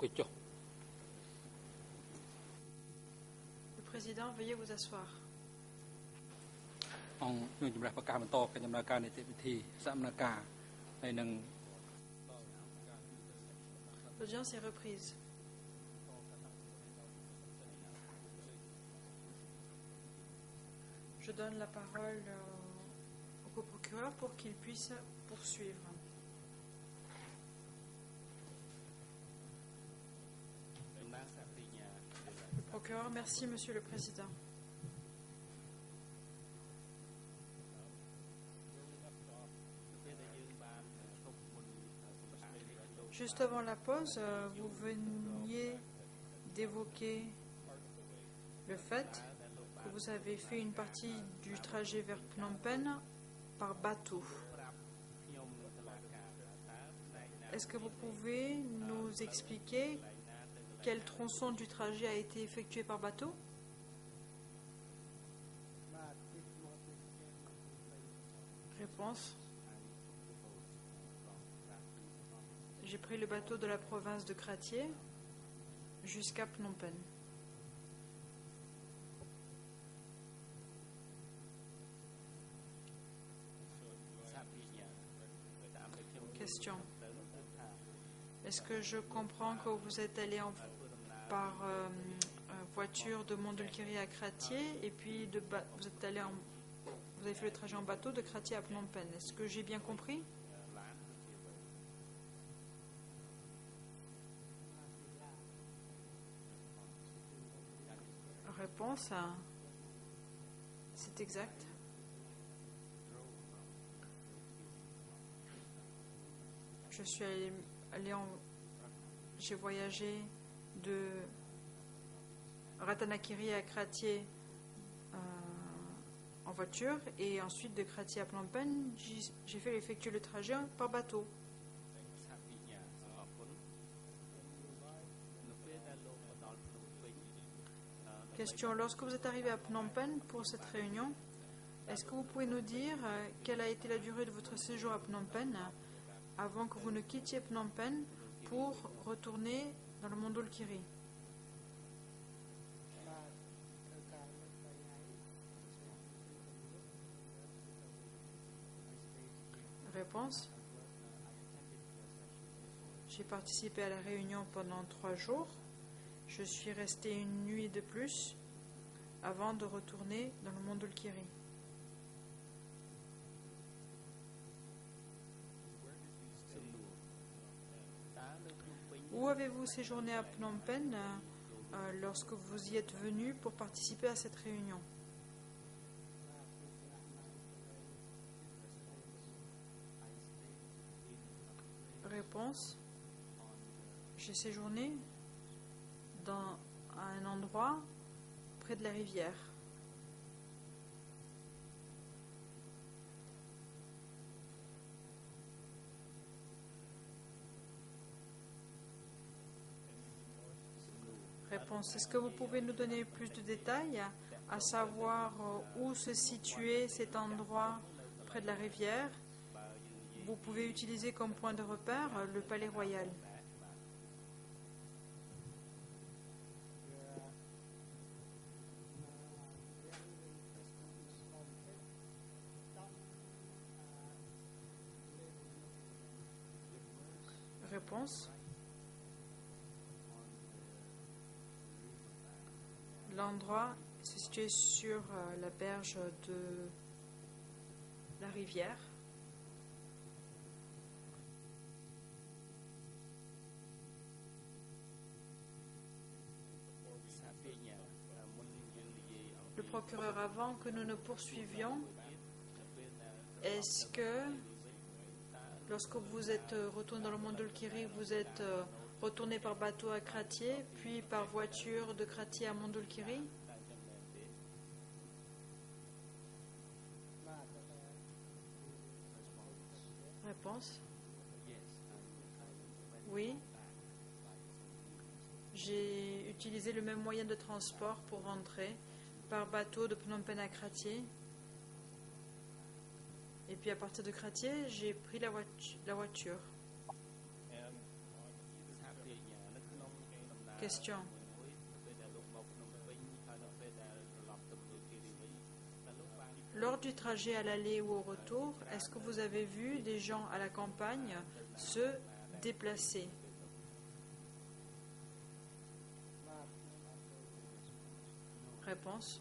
Le président, veuillez vous asseoir. អង្គជំនះប្រកាសបន្តកិច្ចដំណើរការនីតិវិធីសមនការហើយនឹង L'audience est reprise. Je donne la parole au coprocureur pour qu'il puisse poursuivre. Le procureur, merci Monsieur le Président. Juste avant la pause, vous veniez d'évoquer le fait que vous avez fait une partie du trajet vers Phnom Penh par bateau. Est-ce que vous pouvez nous expliquer quel tronçon du trajet a été effectué par bateau? Réponse. J'ai pris le bateau de la province de Kratie jusqu'à Phnom Penh. Question. Est-ce que je comprends que vous êtes allé par voiture de Mondulkiri à Kratie et puis vous avez fait le trajet en bateau de Kratie à Phnom Penh? Est-ce que j'ai bien compris? Réponse. C'est exact. Je suis j'ai voyagé de Ratanakiri à Kratie en voiture et ensuite de Kratie à Phnom Penh, j'ai fait effectuer le trajet par bateau. Question. Lorsque vous êtes arrivé à Phnom Penh pour cette réunion, est-ce que vous pouvez nous dire quelle a été la durée de votre séjour à Phnom Penh avant que vous ne quittiez Phnom Penh pour retourner dans le Mondulkiri? Réponse. J'ai participé à la réunion pendant 3 jours. Je suis resté une nuit de plus avant de retourner dans le Mondulkiri. Où avez-vous séjourné à Phnom Penh lorsque vous y êtes venu pour participer à cette réunion? Réponse. J'ai séjourné dans un endroit près de la rivière. Réponse. Est-ce que vous pouvez nous donner plus de détails, à savoir où se situait cet endroit près de la rivière? Vous pouvez utiliser comme point de repère le Palais Royal. Réponse. L'endroit se situe sur la berge de la rivière. Le procureur, avant que nous ne poursuivions, est-ce que lorsque vous êtes retourné dans le Mondulkiri, vous êtes retourné par bateau à Kratie, puis par voiture de Kratie à Mondulkiri? Réponse. Oui. J'ai utilisé le même moyen de transport pour rentrer par bateau de Phnom Penh à Kratie. Et puis à partir de Kratie, j'ai pris la voiture. Question. Lors du trajet à l'aller ou au retour, est-ce que vous avez vu des gens à la campagne se déplacer? Réponse.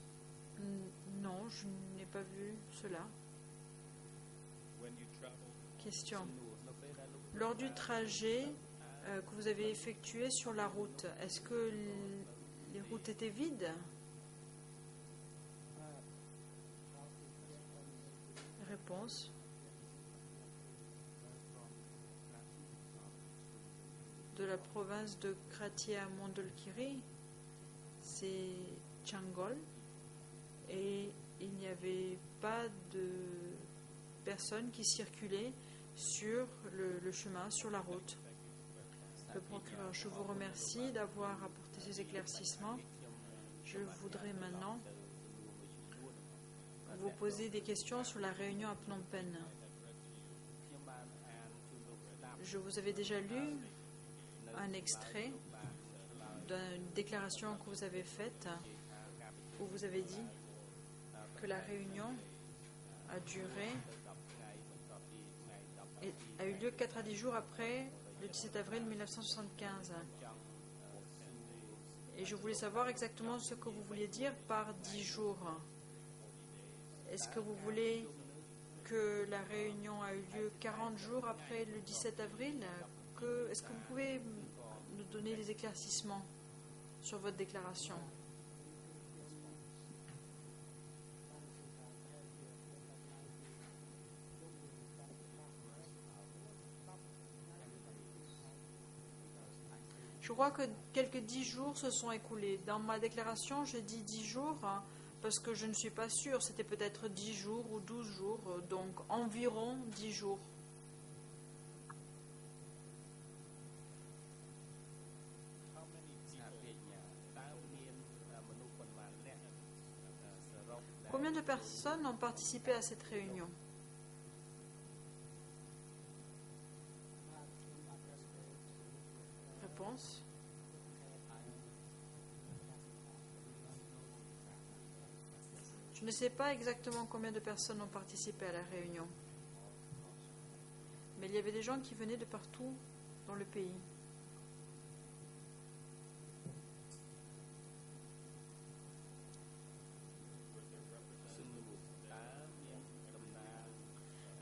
Non, je n'ai pas vu cela. Question. Lors du trajet que vous avez effectué sur la route, est-ce que les routes étaient vides? Réponse. De la province de Kratie à Mondulkiri, c'est Changol, et il n'y avait pas de personnes qui circulaient sur le chemin, sur la route. Le procureur, je vous remercie d'avoir apporté ces éclaircissements. Je voudrais maintenant vous poser des questions sur la réunion à Phnom Penh. Je vous avais déjà lu un extrait d'une déclaration que vous avez faite où vous avez dit que la réunion a eu lieu 4 à 10 jours après le 17 avril 1975. Et je voulais savoir exactement ce que vous vouliez dire par 10 jours. Est-ce que vous voulez que la réunion a eu lieu 40 jours après le 17 avril? Est-ce que vous pouvez nous donner des éclaircissements sur votre déclaration? Je crois que quelques 10 jours se sont écoulés. Dans ma déclaration, je dis 10 jours parce que je ne suis pas sûre. C'était peut-être 10 jours ou 12 jours, donc environ 10 jours. Combien de personnes ont participé à cette réunion? Réponse. Je ne sais pas exactement combien de personnes ont participé à la réunion. Mais il y avait des gens qui venaient de partout dans le pays.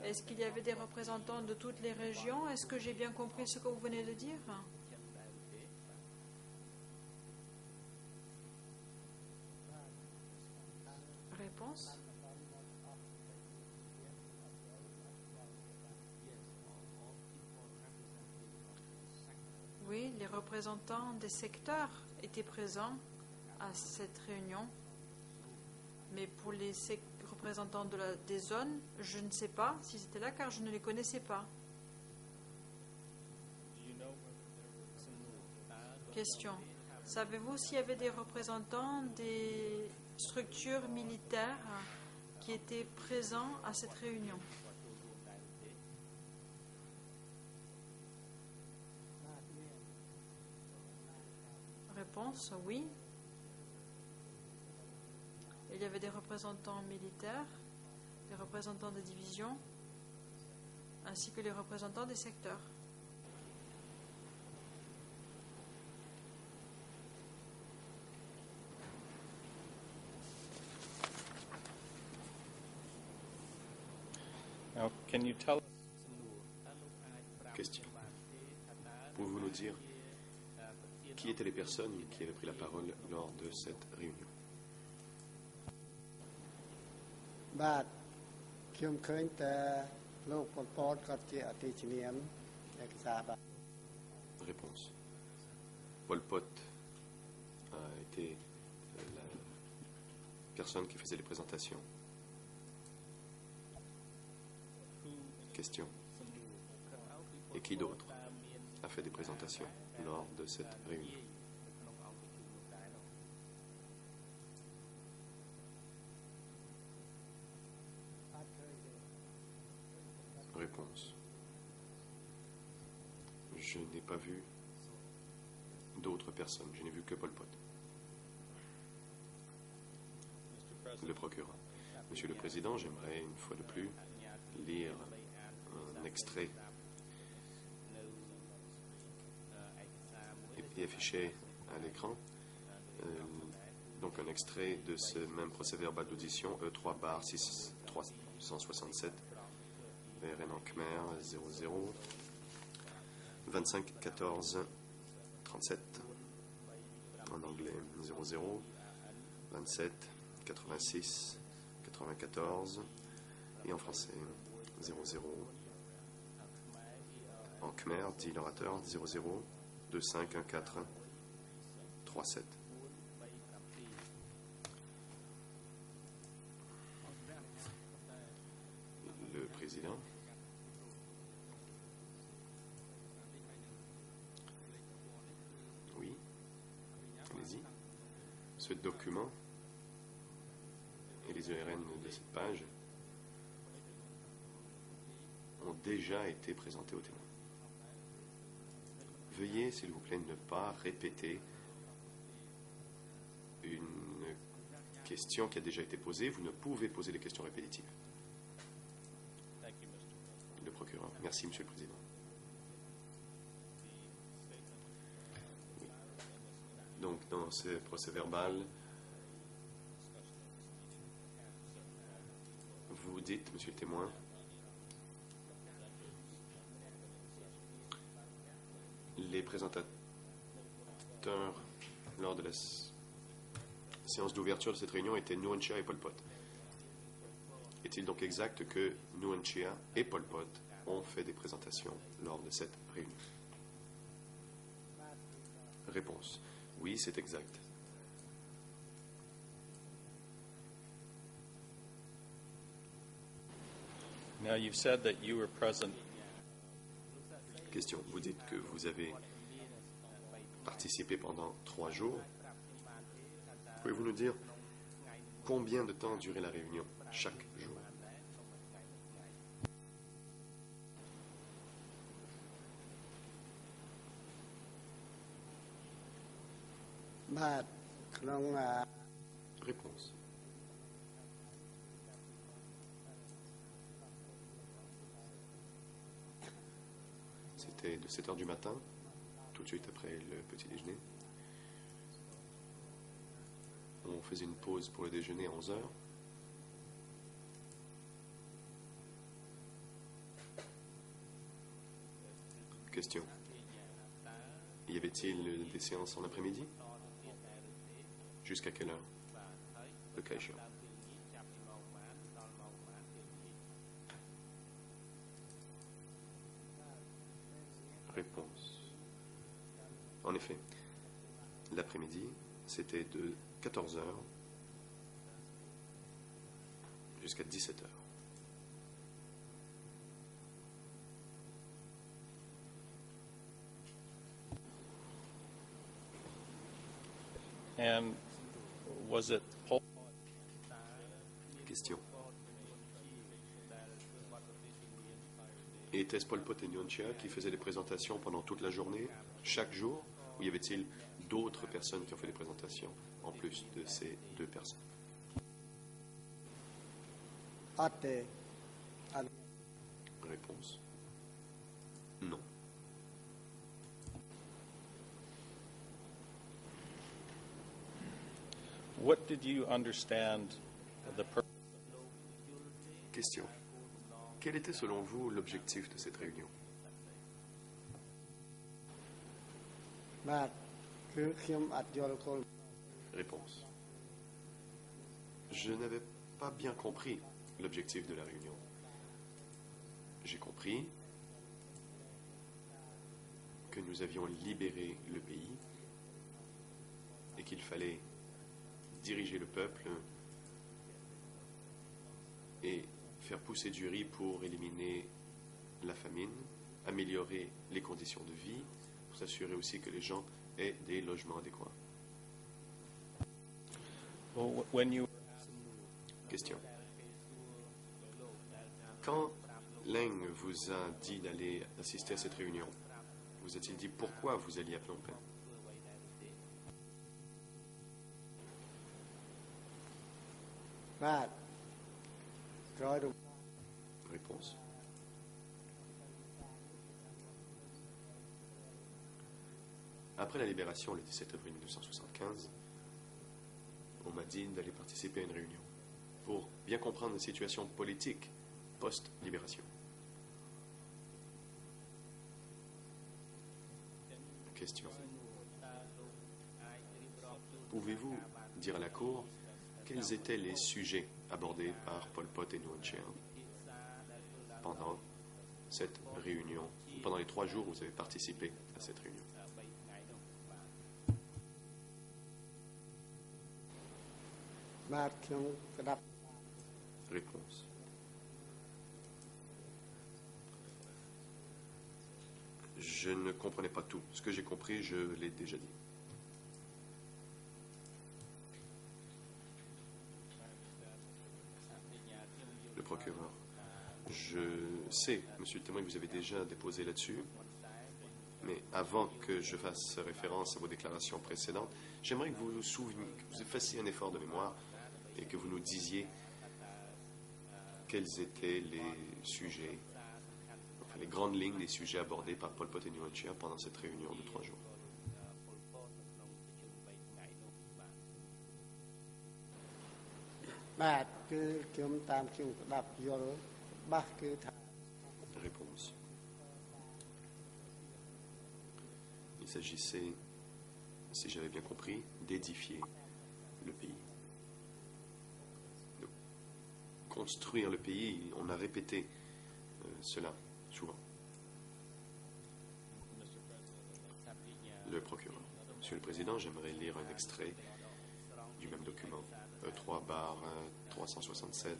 Est-ce qu'il y avait des représentants de toutes les régions? Est-ce que j'ai bien compris ce que vous venez de dire? Réponse. Oui, les représentants des secteurs étaient présents à cette réunion. Mais pour les représentants des zones, je ne sais pas s'ils étaient là car je ne les connaissais pas. Question. Savez-vous s'il y avait des représentants des structures militaires qui étaient présents à cette réunion? Réponse, oui. Il y avait des représentants militaires, des représentants des divisions, ainsi que les représentants des secteurs. Now, can you tell Question. Pouvez-vous nous dire qui étaient les personnes qui avaient pris la parole lors de cette réunion? Réponse. Pol Pot a été la personne qui faisait les présentations. Question. Et qui d'autre a fait des présentations lors de cette réunion? Réponse. Je n'ai pas vu d'autres personnes. Je n'ai vu que Pol Pot. Le procureur. Monsieur le Président, j'aimerais une fois de plus lire un extrait et affiché à l'écran. Donc un extrait de ce même procès-verbal d'audition E3/6367 VRN en Khmer 00 25 14 37 en anglais 00 27 86 94 et en français 00 en Khmer, dit l'orateur 00 25 14 37. Le président. Oui. Allez-y. Ce document et les ERN de cette page ont déjà été présentés aux témoins. Veuillez, s'il vous plaît, ne pas répéter une question qui a déjà été posée. Vous ne pouvez poser des questions répétitives. Le procureur. Merci, Monsieur le Président. Oui. Donc, dans ce procès-verbal, vous dites, Monsieur le témoin, les présentateurs, lors de la séance d'ouverture de cette réunion, étaient Nguyen Chia et Pol Pot. Est-il donc exact que Nguyen Chia et Pol Pot ont fait des présentations lors de cette réunion? Réponse. Oui, c'est exact. Now you've said that you were present. Question. Vous dites que vous avez participé pendant 3 jours. Pouvez-vous nous dire combien de temps durait la réunion chaque jour? Réponse. C'était de 7 heures du matin, tout de suite après le petit déjeuner. On faisait une pause pour le déjeuner à 11 heures. Question. Y avait-il des séances en après-midi? Jusqu'à quelle heure? Le cas échéant. Réponse. En effet, l'après-midi, c'était de 14 heures jusqu'à 17 heures. And was it Pol Question. Et était-ce Pol Pot et Nguyen Chia qui faisaient des présentations pendant toute la journée, chaque jour, ou y avait-il d'autres personnes qui ont fait des présentations en plus de ces 2 personnes? Réponse. Non. What did you understand the purpose? Question. Quel était selon vous l'objectif de cette réunion? Réponse. Je n'avais pas bien compris l'objectif de la réunion. J'ai compris que nous avions libéré le pays et qu'il fallait diriger le peuple et faire pousser du riz pour éliminer la famine, améliorer les conditions de vie, pour s'assurer aussi que les gens aient des logements adéquats. When you Question. Quand Leng vous a dit d'aller assister à cette réunion, vous a-t-il dit pourquoi vous alliez à Phnom Penh? បាទក្រោយ Réponse. Après la libération le 17 avril 1975, on m'a dit d'aller participer à une réunion pour bien comprendre la situation politique post-libération. Question. Pouvez-vous dire à la Cour quels étaient les sujets abordés par Pol Pot et Nguyen Chi Anh pendant cette réunion, pendant les 3 jours où vous avez participé à cette réunion? Réponse. Je ne comprenais pas tout. Ce que j'ai compris, je l'ai déjà dit. Le procureur. Je sais, monsieur le témoin, que vous avez déjà déposé là-dessus, mais avant que je fasse référence à vos déclarations précédentes, j'aimerais que vous vous souveniez, que vous fassiez un effort de mémoire et que vous nous disiez quels étaient les sujets, enfin les grandes lignes des sujets abordés par Pol Pot et Nguyen Chi Anh pendant cette réunion de 3 jours. Réponse. Il s'agissait, si j'avais bien compris, d'édifier le pays. De construire le pays. On a répété cela souvent. Le procureur. Monsieur le Président, j'aimerais lire un extrait du même document. E3/367,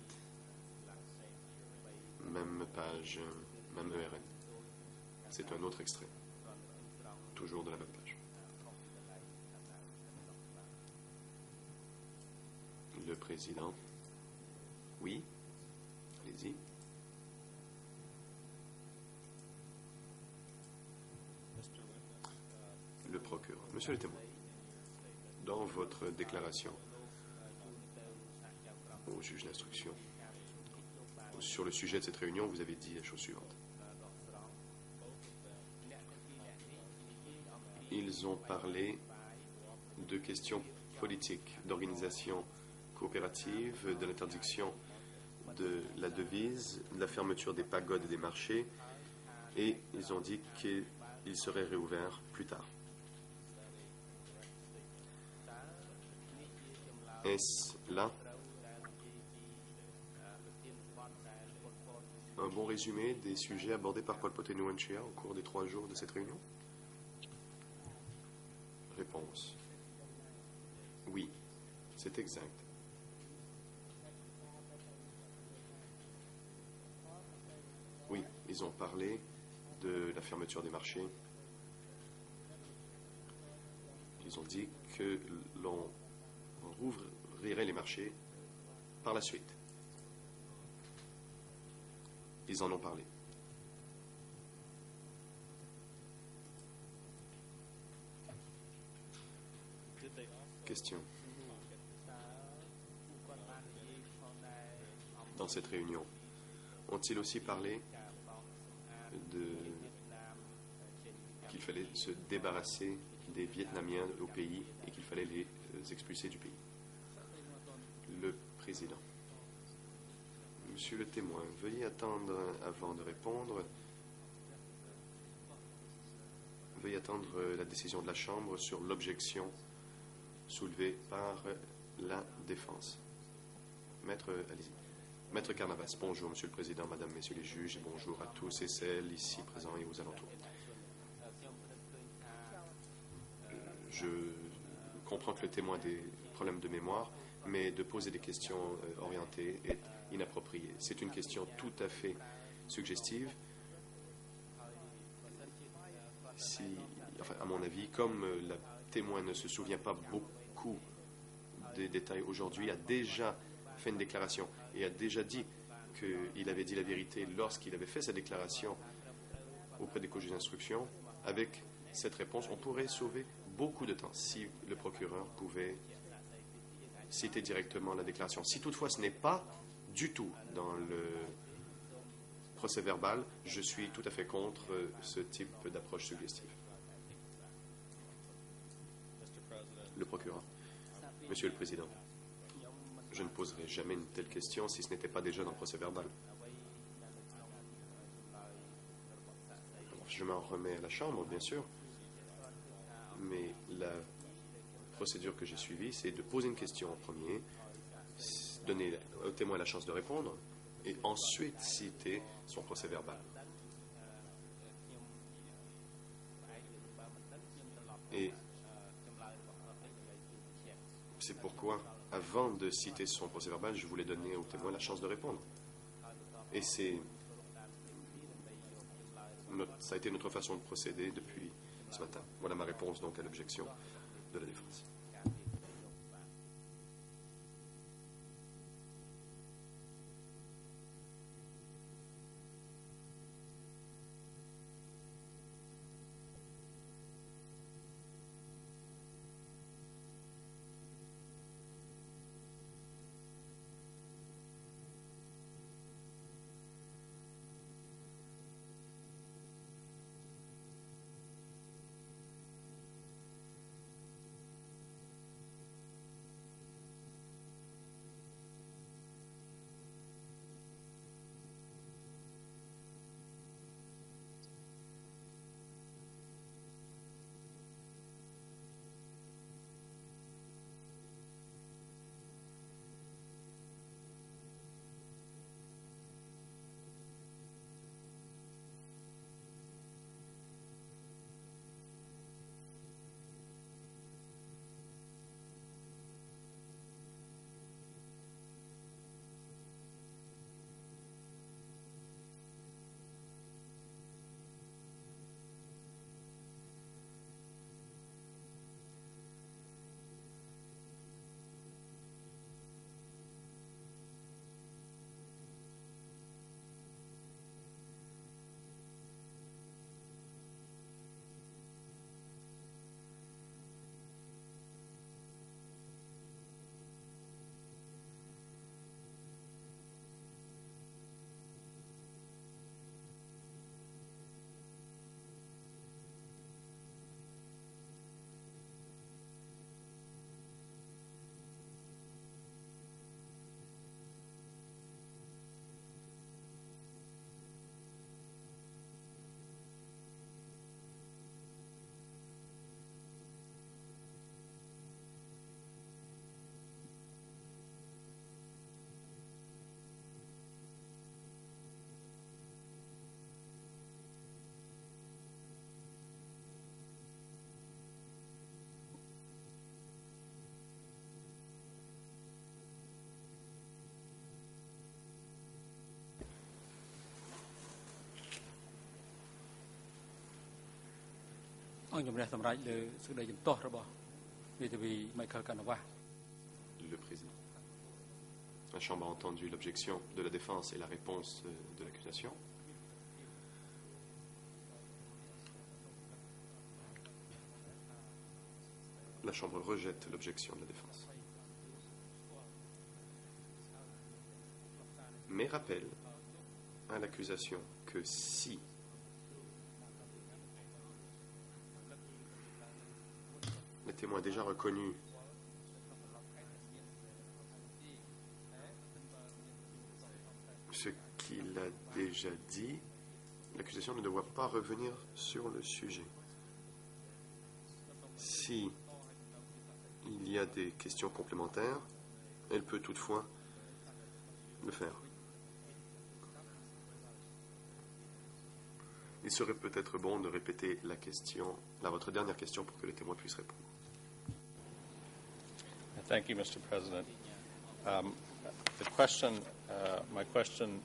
même page, même ERN. C'est un autre extrait. Toujours de la même page. Le Président. Oui, allez-y. Le procureur. Monsieur le témoin, dans votre déclaration au juge d'instruction, sur le sujet de cette réunion, vous avez dit la chose suivante. Ils ont parlé de questions politiques, d'organisation coopérative, de l'interdiction de la devise, de la fermeture des pagodes et des marchés, et ils ont dit qu'ils seraient réouverts plus tard. Est-ce là un bon résumé des sujets abordés par Pol Pot et Nguyen Chi Anh au cours des 3 jours de cette réunion? Réponse. Oui, c'est exact. Oui, ils ont parlé de la fermeture des marchés. Ils ont dit que l'on rouvrirait les marchés par la suite. Ils en ont parlé. Question. Dans cette réunion, ont-ils aussi parlé qu'il fallait se débarrasser des Vietnamiens au pays et qu'il fallait les expulser du pays? Le Président. Monsieur le témoin, veuillez attendre avant de répondre. Veuillez attendre la décision de la Chambre sur l'objection soulevée par la défense. Maître, allez-y. Maître Carnavas, bonjour, Monsieur le Président, Madame, Messieurs les juges, et bonjour à tous et celles ici présents et aux alentours. Je comprends que le témoin a des problèmes de mémoire, mais de poser des questions orientées est inapproprié. C'est une question tout à fait suggestive. À mon avis, comme la témoin ne se souvient pas beaucoup des détails aujourd'hui, a déjà fait une déclaration et a déjà dit qu'il avait dit la vérité lorsqu'il avait fait sa déclaration auprès des co-juges d'instruction, avec cette réponse, on pourrait sauver beaucoup de temps si le procureur pouvait citer directement la déclaration. Si toutefois ce n'est pas du tout dans le procès verbal, je suis tout à fait contre ce type d'approche suggestive. Le procureur. Monsieur le Président, je ne poserai jamais une telle question si ce n'était pas déjà dans le procès verbal. Alors, je m'en remets à la Chambre, bien sûr, mais la procédure que j'ai suivie, c'est de poser une question en premier, donner au témoin la chance de répondre, et ensuite citer son procès verbal. Et c'est pourquoi, avant de citer son procès verbal, je voulais donner au témoin la chance de répondre. Et ça a été notre façon de procéder depuis ce matin. Voilà ma réponse donc à l'objection de la défense. Le Président. La Chambre a entendu l'objection de la défense et la réponse de l'accusation. La Chambre rejette l'objection de la défense. Mais rappelle à l'accusation que si le témoin a déjà reconnu ce qu'il a déjà dit, l'accusation ne doit pas revenir sur le sujet. Si il y a des questions complémentaires, elle peut toutefois le faire. Il serait peut-être bon de répéter votre dernière question pour que le témoin puisse répondre. Thank you, Mr. President. My question,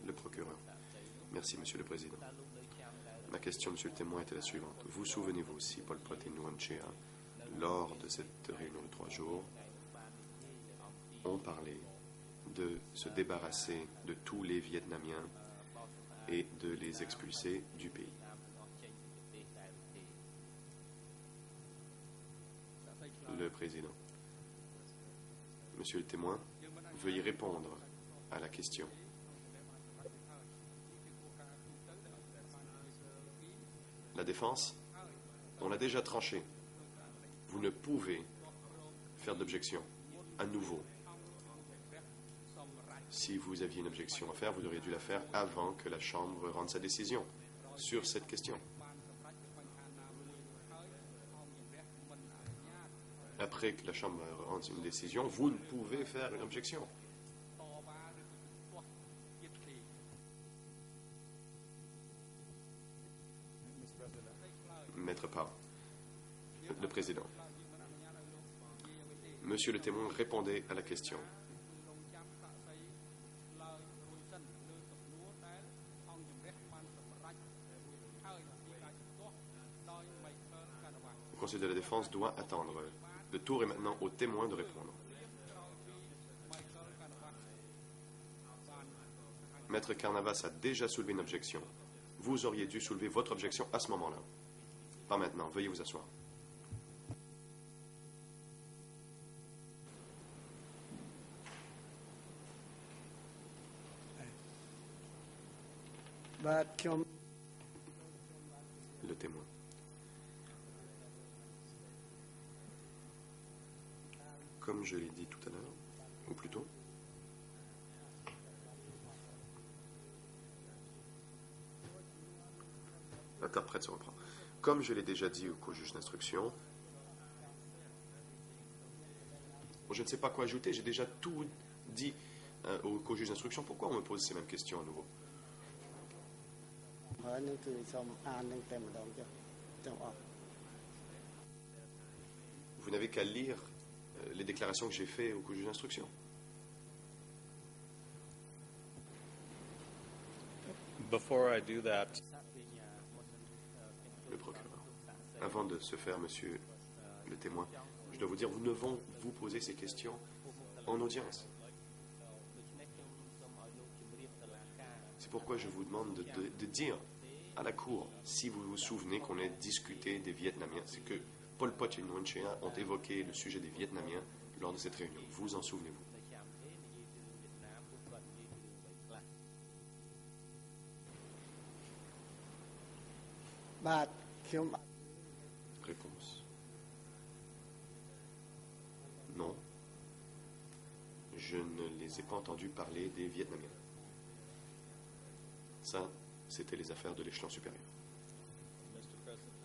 Le procureur. Merci, Monsieur le Président. Ma question, Monsieur le témoin, était la suivante. Vous souvenez-vous si Pol Pot et Nguyen Chia, lors de cette réunion de 3 jours, ont parlé de se débarrasser de tous les Vietnamiens et de les expulser du pays? Le Président. Monsieur le témoin, veuillez répondre à la question. La défense, on l'a déjà tranché. Vous ne pouvez faire d'objection à nouveau. Si vous aviez une objection à faire, vous auriez dû la faire avant que la Chambre rende sa décision sur cette question. Après que la Chambre rende une décision, vous ne pouvez faire une objection. Maître Parr, le président. Monsieur le témoin, répondez à la question. Le Conseil de la défense doit attendre. Le tour est maintenant au témoin de répondre. Maître Carnavas a déjà soulevé une objection. Vous auriez dû soulever votre objection à ce moment-là. Pas maintenant. Veuillez vous asseoir. Le témoin. Comme je l'ai dit tout à l'heure, ou plutôt, l'interprète se reprend. Comme je l'ai déjà dit au co-juge d'instruction, je ne sais pas quoi ajouter, j'ai déjà tout dit au co-juge d'instruction. Pourquoi on me pose ces mêmes questions à nouveau? Vous n'avez qu'à lire les déclarations que j'ai faites au co-juge d'instruction. Before I do that, Le procureur. Avant de se faire, monsieur le témoin, je dois vous dire, nous devons vous poser ces questions en audience. C'est pourquoi je vous demande de dire à la Cour, si vous vous souvenez qu'on a discuté des Vietnamiens, c'est que Pol Pot et Nguyen Chia ont évoqué le sujet des Vietnamiens lors de cette réunion. Vous en souvenez-vous? Réponse. Non. Je ne les ai pas entendus parler des Vietnamiens. Ça, c'était les affaires de l'échelon supérieur.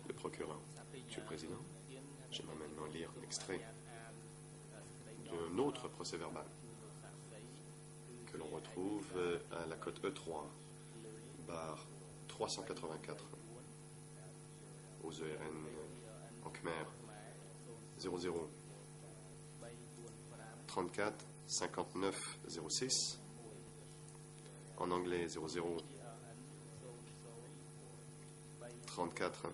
Le procureur. Monsieur le Président, j'aimerais maintenant lire un extrait d'un autre procès-verbal que l'on retrouve à la cote E3, barre 384, aux ERN en Khmer, 00 34 59 06, en anglais 00 34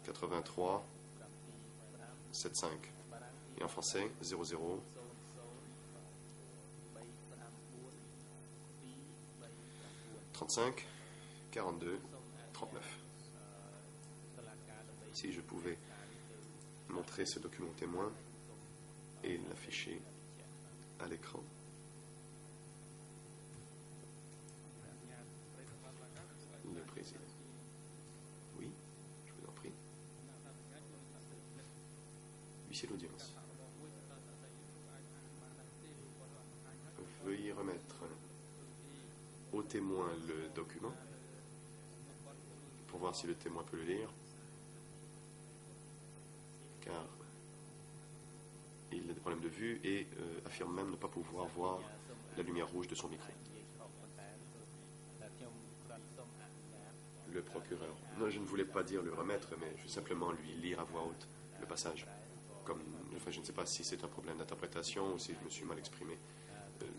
83 75 et en français 00 35 42 39. Si je pouvais montrer ce document témoin et l'afficher à l'écran. Le président. Oui, je vous en prie. Huissier d'audience. Veuillez remettre au témoin le document pour voir si le témoin peut le lire, car il a des problèmes de vue et affirme même ne pas pouvoir voir la lumière rouge de son micro. Le procureur. Non, je ne voulais pas dire le remettre, mais je veux simplement lui lire à voix haute le passage. Enfin, je ne sais pas si c'est un problème d'interprétation ou si je me suis mal exprimé.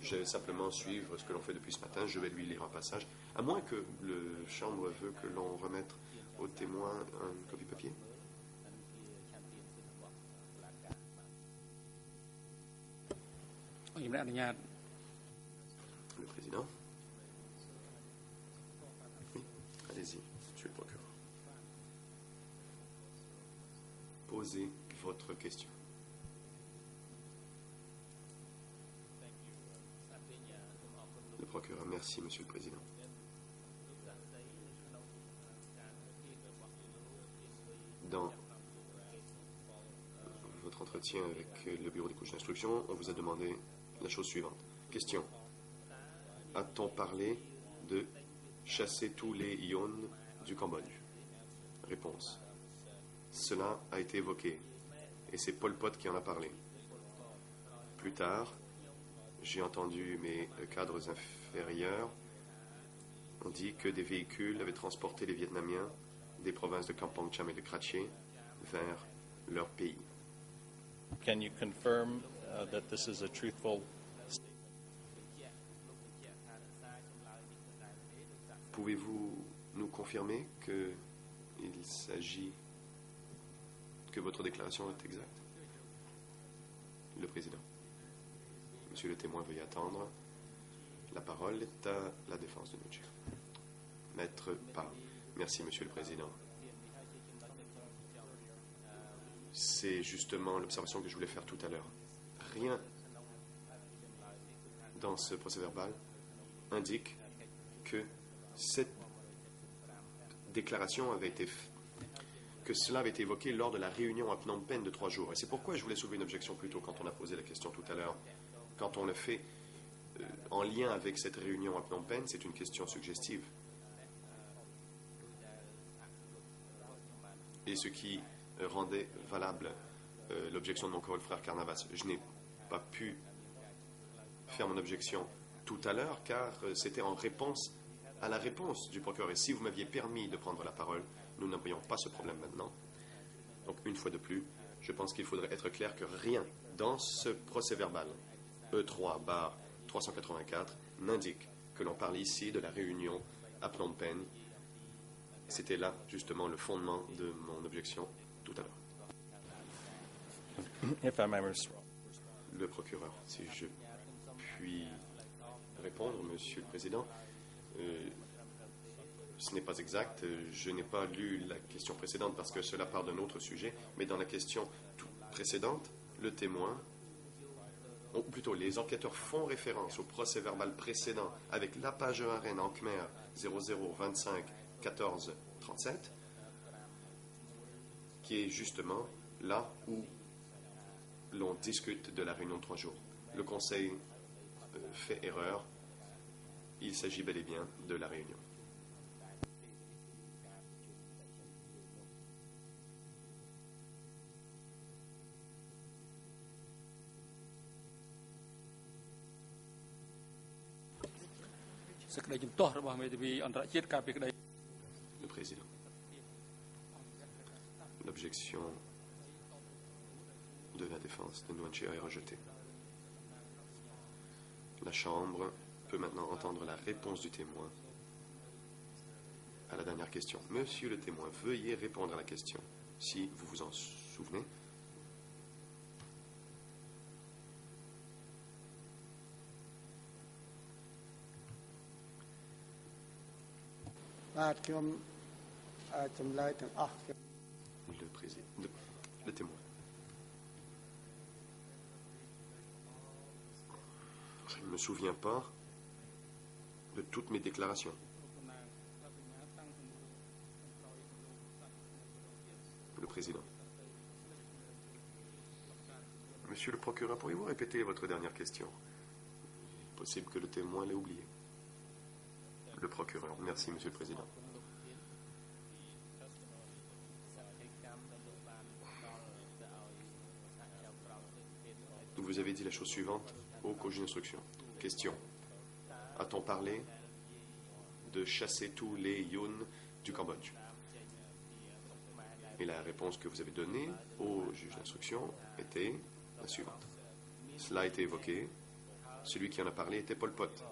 Je vais simplement suivre ce que l'on fait depuis ce matin. Je vais lui lire un passage, à moins que la Chambre veut que l'on remette au témoin un copie papier. Le président. Oui, allez-y, monsieur le procureur. Posez votre question. procureur. Merci, Monsieur le Président. Dans votre entretien avec le bureau des couches d'instruction, on vous a demandé la chose suivante. Question. A-t-on parlé de chasser tous les ions du Cambodge? Réponse. Cela a été évoqué et c'est Pol Pot qui en a parlé. Plus tard, j'ai entendu mes cadres inférieurs ont dit que des véhicules avaient transporté les Vietnamiens des provinces de Kampong Cham et de Kratchie vers leur pays. Can you confirm that this is a truthful? Pouvez-vous nous confirmer que votre déclaration est exacte? Le Président. Monsieur le témoin, veuillez attendre. La parole est à la défense de Nguyen. Maître Parle. Merci, Monsieur le Président. C'est justement l'observation que je voulais faire tout à l'heure. Rien dans ce procès-verbal indique que cette déclaration que cela avait été évoqué lors de la réunion à Phnom Penh de 3 jours. Et c'est pourquoi je voulais soulever une objection plus tôt quand on a posé la question tout à l'heure. Quand on le fait en lien avec cette réunion à Phnom Penh, c'est une question suggestive. Et ce qui rendait valable l'objection de mon frère Carnavas. Je n'ai pas pu faire mon objection tout à l'heure car c'était en réponse à la réponse du procureur. Et si vous m'aviez permis de prendre la parole, nous n'aurions pas ce problème maintenant. Donc, une fois de plus, je pense qu'il faudrait être clair que rien dans ce procès-verbal E3/384 n'indique que l'on parle ici de la réunion à Phnom Penh. C'était là, justement, le fondement de mon objection tout à l'heure. Le procureur, si je puis répondre, Monsieur le Président. Ce n'est pas exact. Je n'ai pas lu la question précédente parce que cela part d'un autre sujet. Mais dans la question précédente, le témoin, ou plutôt les enquêteurs font référence au procès-verbal précédent avec la page ARN en Khmer 0025 14 37, qui est justement là où l'on discute de la réunion de 3 jours. Le Conseil fait erreur. Il s'agit bel et bien de la réunion. Le Président. L'objection de la défense de Nguyen Chia est rejetée. La Chambre peut maintenant entendre la réponse du témoin à la dernière question. Monsieur le témoin, veuillez répondre à la question, si vous vous en souvenez. Le président, le témoin. Je ne me souviens pas de toutes mes déclarations. Le président. Monsieur le procureur, pourriez-vous répéter votre dernière question? Il est possible que le témoin l'ait oublié. Le procureur. Merci, Monsieur le Président. Vous avez dit la chose suivante au coach d'instruction. Question. A-t-on parlé de chasser tous les Yun du Cambodge? Et la réponse que vous avez donnée au juge d'instruction était la suivante. Cela a été évoqué. Celui qui en a parlé était Pol Pot.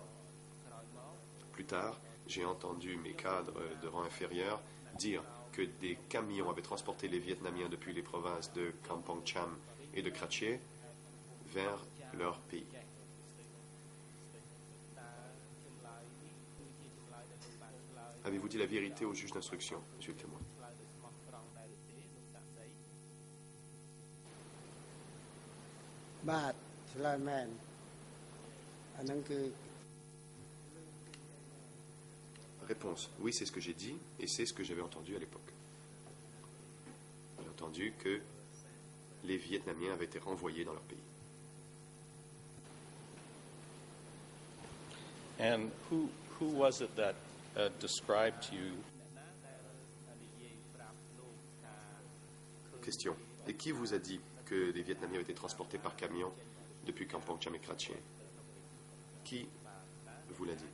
Plus tard, j'ai entendu mes cadres de rang inférieur dire que des camions avaient transporté les Vietnamiens depuis les provinces de Kampong Cham et de Kratchie vers leur pays. Avez-vous dit la vérité au juge d'instruction, monsieur le témoin? Réponse. Oui, c'est ce que j'ai dit et c'est ce que j'avais entendu à l'époque. J'ai entendu que les Vietnamiens avaient été renvoyés dans leur pays. And who was it that described to you Question. Et qui vous a dit que les Vietnamiens avaient été transportés par camion depuis Kampong Cham et Kratchien? Qui vous l'a dit?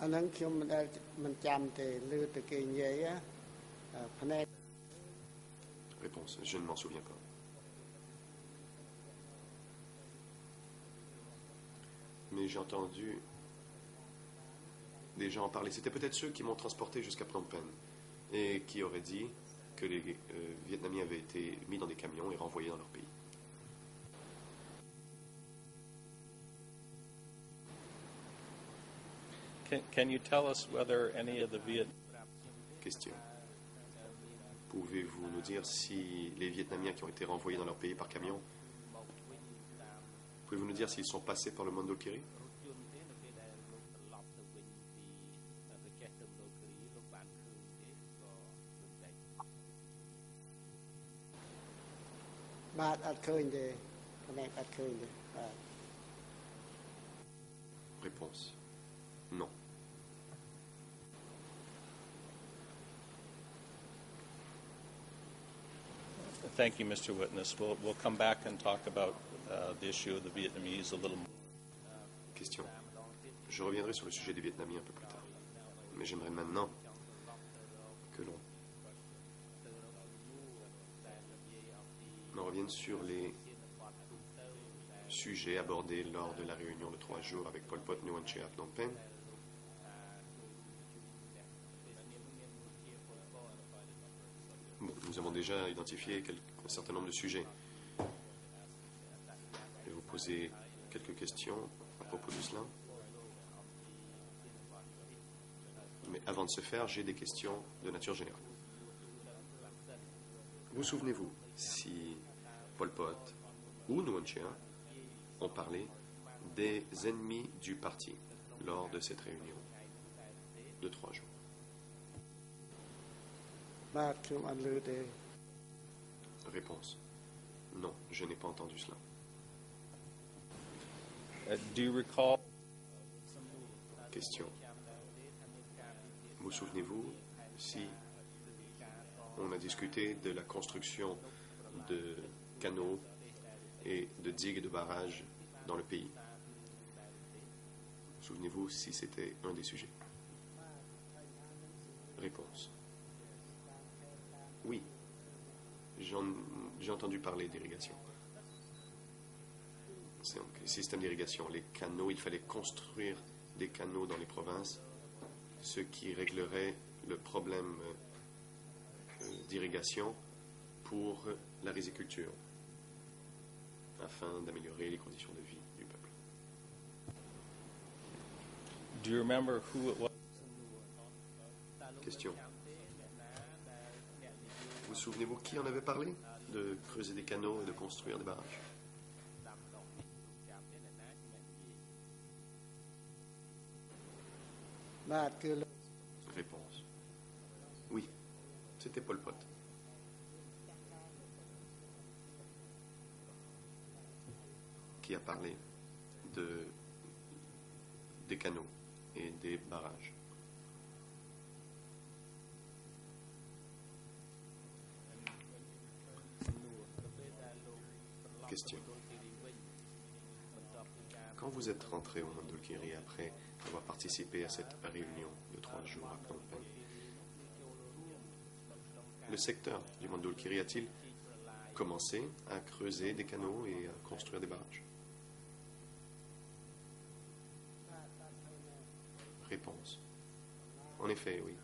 អាហ្នឹងខ្ញុំមិនចាំទេឮតែគេនិយាយផ្នែក Réponse. Je ne m'en souviens pas. Mais j'ai entendu des gens en parler. C'était peut-être ceux qui m'ont transporté jusqu'à Phnom Penh et qui auraient dit que les Vietnamiens avaient été mis dans des camions et renvoyés dans leur pays. Can you tell us whether any of the Question. Pouvez-vous nous dire si les Vietnamiens qui ont été renvoyés dans leur pays par camion, pouvez-vous nous dire s'ils sont passés par le Mondulkiri?បាទអត់ឃើញទេផ្នែកអត់ឃើញទេបាទ Réponse. Non. Thank you, Mr. Witness. We'll come back and talk about the issue of the Vietnamese a little more. Question. Je reviendrai sur le sujet des Vietnamiens un peu plus tard. Mais j'aimerais maintenant que l'on revienne sur les sujets abordés lors de la réunion de 3 jours avec Pol Pot, Nguyen Chia, Phnom Penh. Bon, nous avons déjà identifié un certain nombre de sujets. Je vais vous poser quelques questions à propos de cela. Mais avant de ce faire, j'ai des questions de nature générale. Vous souvenez-vous si Pol Pot ou Nguyen Chia ont parlé des ennemis du parti lors de cette réunion de 3 jours? បាទខ្ញុំអត់ឮទេ Réponse. Non, je n'ai pas entendu cela. Do you recall Question. Vous souvenez-vous si on a discuté de la construction de canaux et de digues et de barrages dans le pays? Souvenez-vous si c'était un des sujets? Réponse. Oui, j'ai entendu parler d'irrigation. C'est un système d'irrigation. Les canaux, il fallait construire des canaux dans les provinces, ce qui réglerait le problème d'irrigation pour la riziculture, afin d'améliorer les conditions de vie du peuple. Do you remember who it was? Question. Vous souvenez-vous qui en avait parlé de creuser des canaux et de construire des barrages?បាទគឺ Réponse. Oui, c'était Pol Pot. Qui a parlé des canaux et des barrages. Question. Quand vous êtes rentré au Mondulkiri après avoir participé à cette réunion de 3 jours à Phnom Penh, le secteur du Mondulkiri a-t-il commencé à creuser des canaux et à construire des barrages? Réponse. En effet, oui.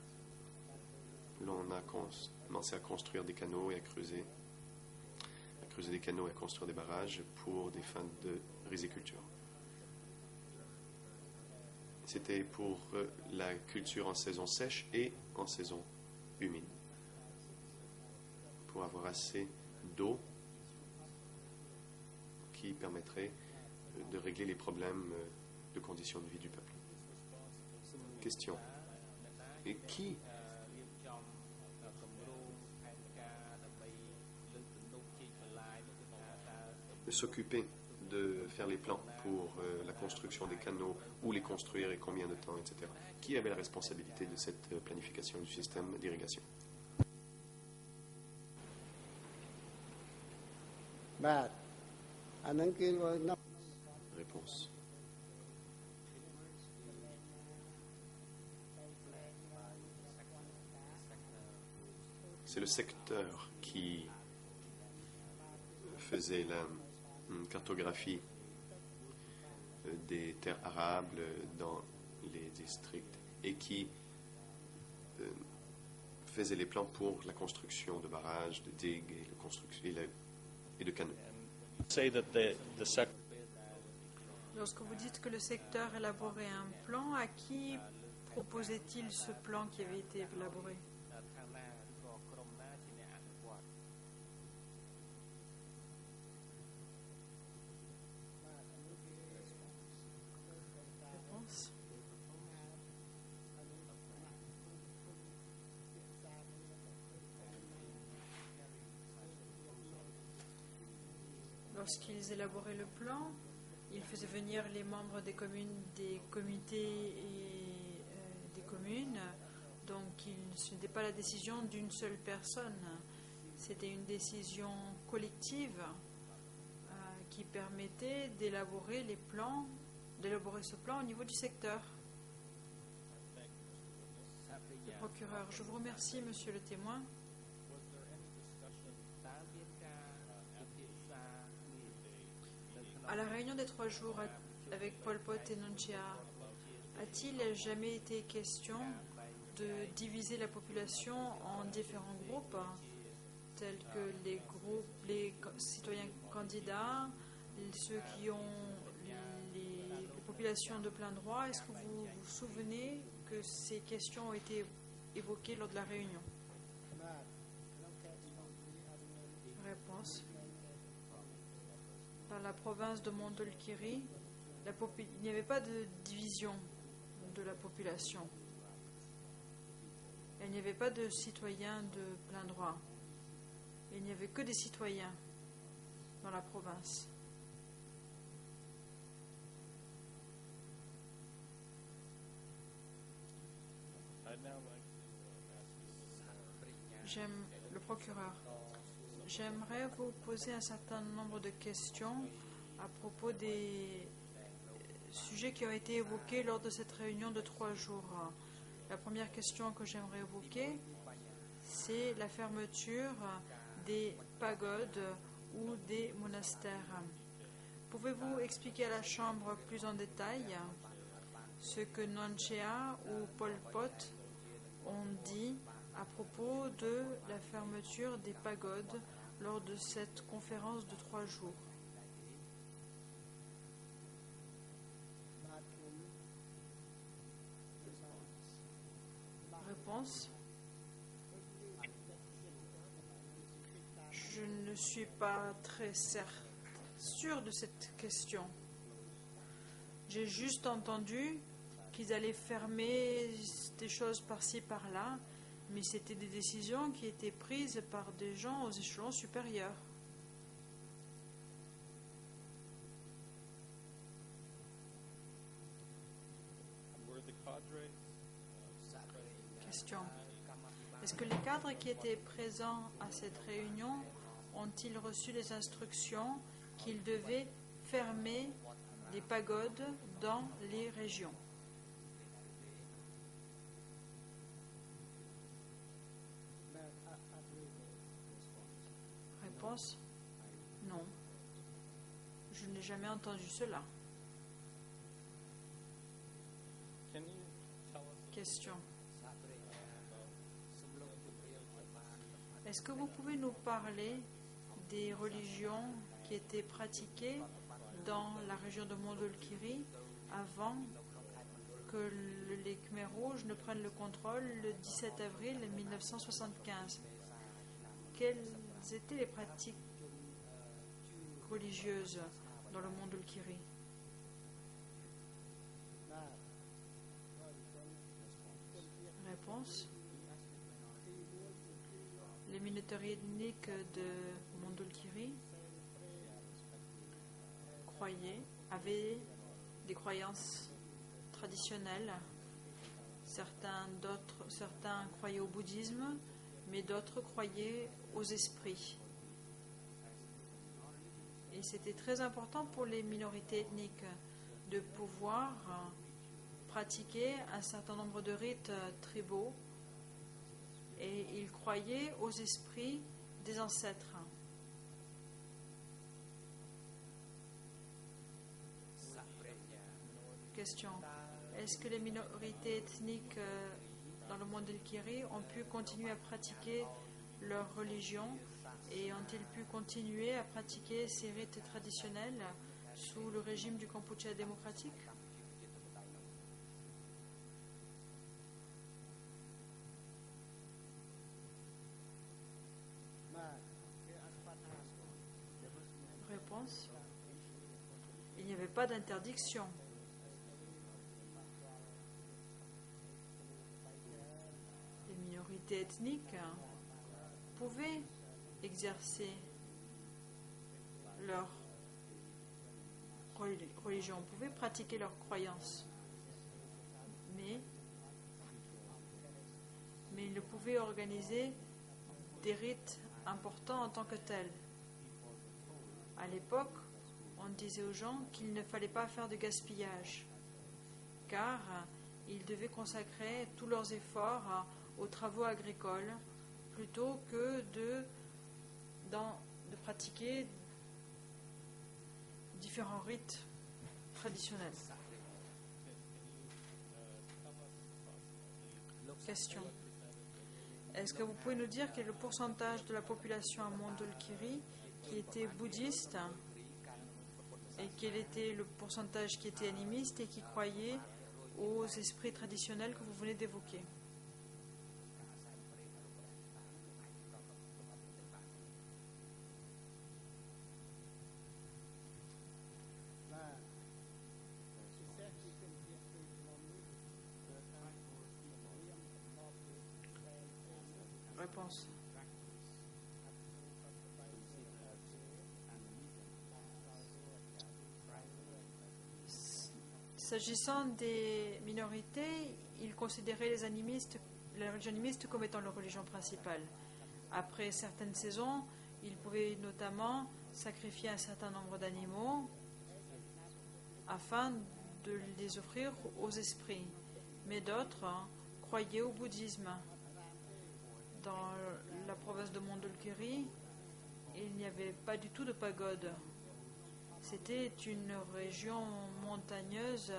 L'on a commencé à construire des canaux et à creuser des canaux et à construire des barrages pour des fins de riziculture. C'était pour la culture en saison sèche et en saison humide, pour avoir assez d'eau qui permettrait de régler les problèmes de conditions de vie du peuple. Question. Et qui s'occuper de faire les plans pour la construction des canaux, où les construire et combien de temps, etc. Qui avait la responsabilité de cette planification du système d'irrigation? បាទអាហ្នឹងគឺនៅ Réponse. C'est le secteur qui faisait la cartographie des terres arables dans les districts et qui faisait les plans pour la construction de barrages, de digues et de canaux. Say that the sector Lorsque vous dites que le secteur élaborait un plan, à qui proposait-il ce plan qui avait été élaboré? Réponse. Lorsqu'ils élaboraient le plan, ils faisaient venir les membres des communes, des comités et des communes. Donc ce n'était pas la décision d'une seule personne, c'était une décision collective qui permettait d'élaborer les plans, d'élaborer ce plan au niveau du secteur. Le procureur, je vous remercie, monsieur le témoin. À la réunion des 3 jours avec Pol Pot et Nonchea, a-t-il jamais été question de diviser la population en différents groupes, tels que les citoyens candidats, ceux qui ont les populations de plein droit? Est-ce que vous vous souvenez que ces questions ont été évoquées lors de la réunion? Réponse. Dans la province de Mondulkiri, il n'y avait pas de division de la population. Il n'y avait pas de citoyens de plein droit. Il n'y avait que des citoyens dans la province. Le procureur. J'aimerais vous poser un certain nombre de questions à propos des sujets qui ont été évoqués lors de cette réunion de 3 jours. La première question que j'aimerais évoquer, c'est la fermeture des pagodes ou des monastères. Pouvez-vous expliquer à la Chambre plus en détail ce que Nonchea ou Pol Pot ont dit à propos de la fermeture des pagodes lors de cette conférence de 3 jours? Réponse. Je ne suis pas très sûre de cette question. J'ai juste entendu qu'ils allaient fermer des choses par-ci, par-là, mais c'était des décisions qui étaient prises par des gens aux échelons supérieurs. Question. Est-ce que les cadres qui étaient présents à cette réunion ont-ils reçu les instructions qu'ils devaient fermer les pagodes dans les régions? Réponse. Non. Je n'ai jamais entendu cela. Question. Est-ce que vous pouvez nous parler des religions qui étaient pratiquées dans la région de Mondulkiri avant que les Khmers rouges ne prennent le contrôle le 17 avril 1975? Quelles étaient les pratiques religieuses dans le Mondulkiri? Réponse. Les minorités ethniques de Mondulkiri avaient des croyances traditionnelles. Certains croyaient au bouddhisme, mais d'autres croyaient aux esprits. Et c'était très important pour les minorités ethniques de pouvoir pratiquer un certain nombre de rites tribaux, et ils croyaient aux esprits des ancêtres. Question. Est-ce que les minorités ethniques dans le monde Mondulkiri ont pu continuer à pratiquer leur religion et ont-ils pu continuer à pratiquer ces rites traditionnels sous le régime du Kampuchea démocratique? Réponse. Il n'y avait pas d'interdiction. Les minorités ethniques pouvaient exercer leur religion, pouvaient pratiquer leurs croyances, mais ils ne pouvaient organiser des rites importants en tant que tels. À l'époque, on disait aux gens qu'il ne fallait pas faire de gaspillage, car ils devaient consacrer tous leurs efforts aux travaux agricoles plutôt que de pratiquer différents rites traditionnels. Question. Est-ce que vous pouvez nous dire quel est le pourcentage de la population à Mondulkiri qui était bouddhiste et quel était le pourcentage qui était animiste et qui croyait aux esprits traditionnels que vous venez d'évoquer? Réponse. S'agissant des minorités, ils considéraient les religions animistes comme étant leur religion principale. Après certaines saisons, ils pouvaient notamment sacrifier un certain nombre d'animaux afin de les offrir aux esprits. Mais d'autres croyaient au bouddhisme. Dans la province de Mondulkiri, il n'y avait pas du tout de pagode. C'était une région montagneuse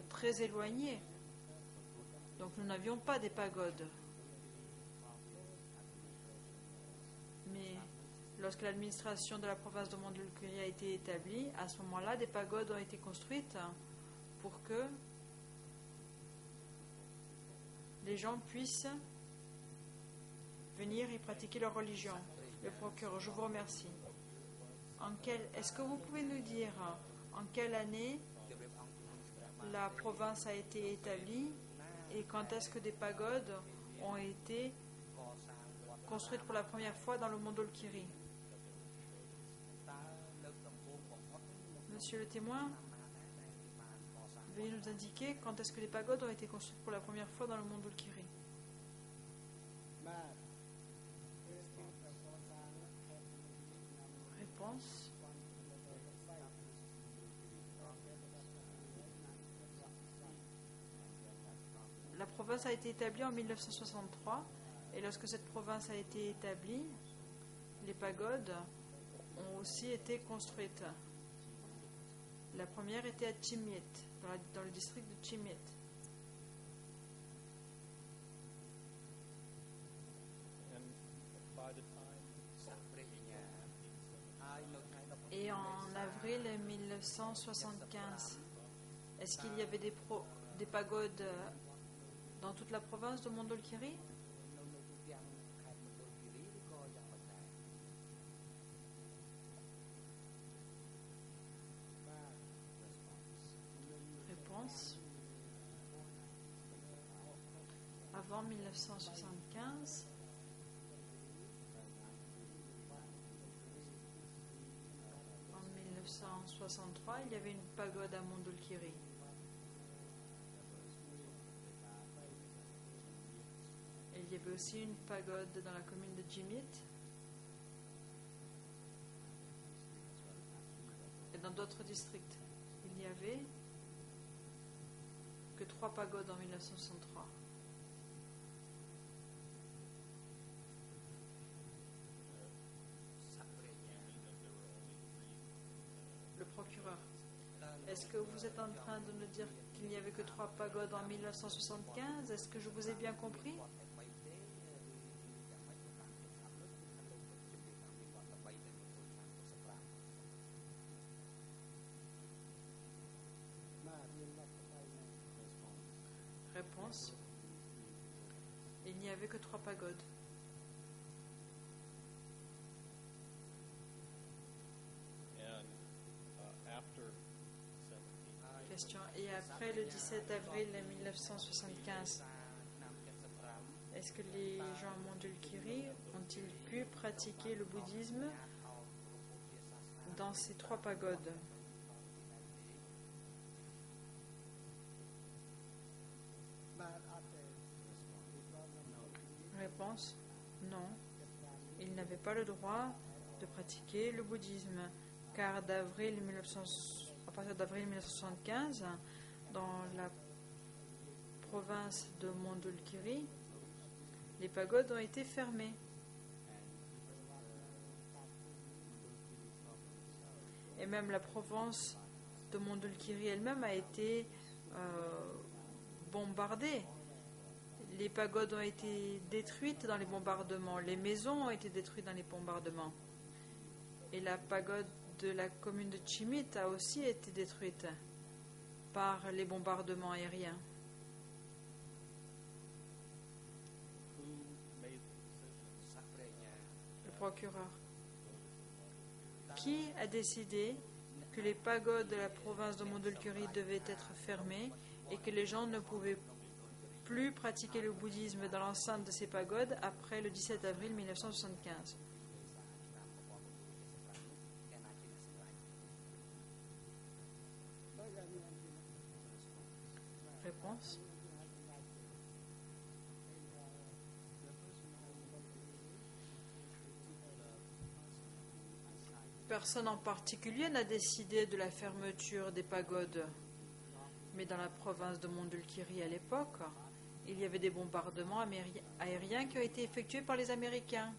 très éloignée. Donc nous n'avions pas des pagodes. Mais lorsque l'administration de la province de Mondulkiri a été établie, à ce moment-là, des pagodes ont été construites pour que les gens puissent venir y pratiquer leur religion. Le procureur, je vous remercie. Est-ce que vous pouvez nous dire en quelle année la province a été établie et quand est-ce que des pagodes ont été construites pour la première fois dans le Mondulkiri? Monsieur le témoin, veuillez nous indiquer quand est-ce que les pagodes ont été construites pour la première fois dans le Mondulkiri. Réponse. La province a été établie en 1963 et lorsque cette province a été établie, les pagodes ont aussi été construites. La première était à Chimiet, dans le district de Chimiet. Et en avril 1975, est-ce qu'il y avait des pagodes dans toute la province de Mondulkiri? Réponse. avant 1975. En 1963, il y avait une pagode à Mondulkiri. Et il y avait aussi une pagode dans la commune de Jimit et dans d'autres districts. Il n'y avait que 3 pagodes en 1963. Le procureur, est-ce que vous êtes en train de nous dire qu'il n'y avait que 3 pagodes en 1975? Est-ce que je vous ai bien compris? Réponse. Il n'y avait que 3 pagodes. Question. Et après le 17 avril 1975, est-ce que les gens à Mondulkiri ont-ils pu pratiquer le bouddhisme dans ces 3 pagodes? Réponse. Non. Ils n'avaient pas le droit de pratiquer le bouddhisme, car à partir d'avril 1975, dans la province de Mondulkiri, les pagodes ont été fermées. Et même la province de Mondulkiri elle-même a été bombardée. Les pagodes ont été détruites dans les bombardements, les maisons ont été détruites dans les bombardements. Et la pagode de la commune de Jimit a aussi été détruite par les bombardements aériens. Le procureur. Qui a décidé que les pagodes de la province de Mondulkiri devaient être fermées et que les gens ne pouvaient plus pratiquer le bouddhisme dans l'enceinte de ces pagodes après le 17 avril 1975? Réponse. Personne en particulier n'a décidé de la fermeture des pagodes. Mais dans la province de Mondulkiri à l'époque, il y avait des bombardements aériens qui ont été effectués par les Américains.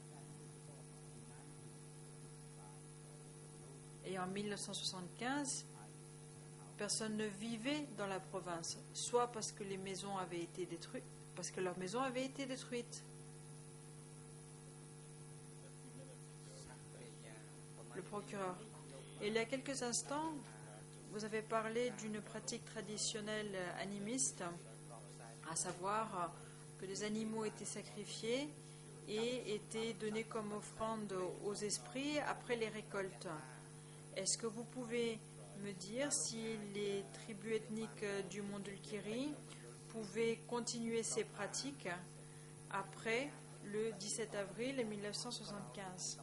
Et en 1975, personne ne vivait dans la province, soit parce que les maisons avaient été détruites, parce que leurs maisons avaient été détruites. Le procureur. Et il y a quelques instants, vous avez parlé d'une pratique traditionnelle animiste, à savoir que les animaux étaient sacrifiés et étaient donnés comme offrande aux esprits après les récoltes. Est-ce que vous pouvez me dire si les tribus ethniques du Mondulkiri pouvaient continuer ces pratiques après le 17 avril 1975?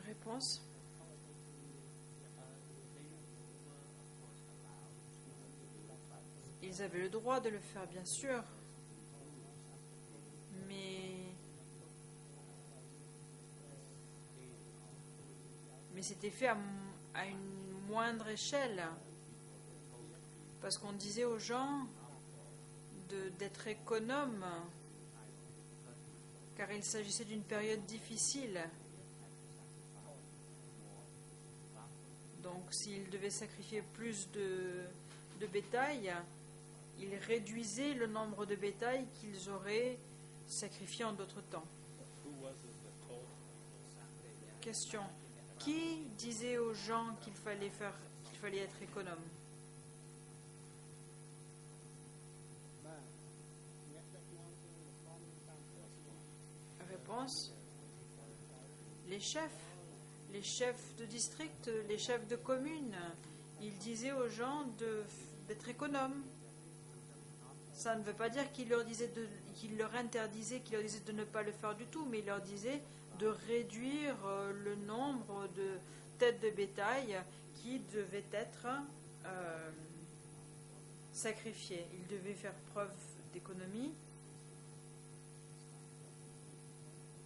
Réponse. Ils avaient le droit de le faire, bien sûr, mais c'était fait à une moindre échelle, parce qu'on disait aux gens d'être économes, car il s'agissait d'une période difficile. Donc s'ils devaient sacrifier plus de bétail, ils réduisaient le nombre de bétail qu'ils auraient sacrifié en d'autres temps. Question. Qui disait aux gens qu'il fallait être économe? Réponse. Les les chefs de district, les chefs de commune, ils disaient aux gens d'être économes. Ça ne veut pas dire qu'il leur interdisait, qu'il leur disait de ne pas le faire du tout, mais il leur disait de réduire le nombre de têtes de bétail qui devaient être sacrifiées. Ils devaient faire preuve d'économie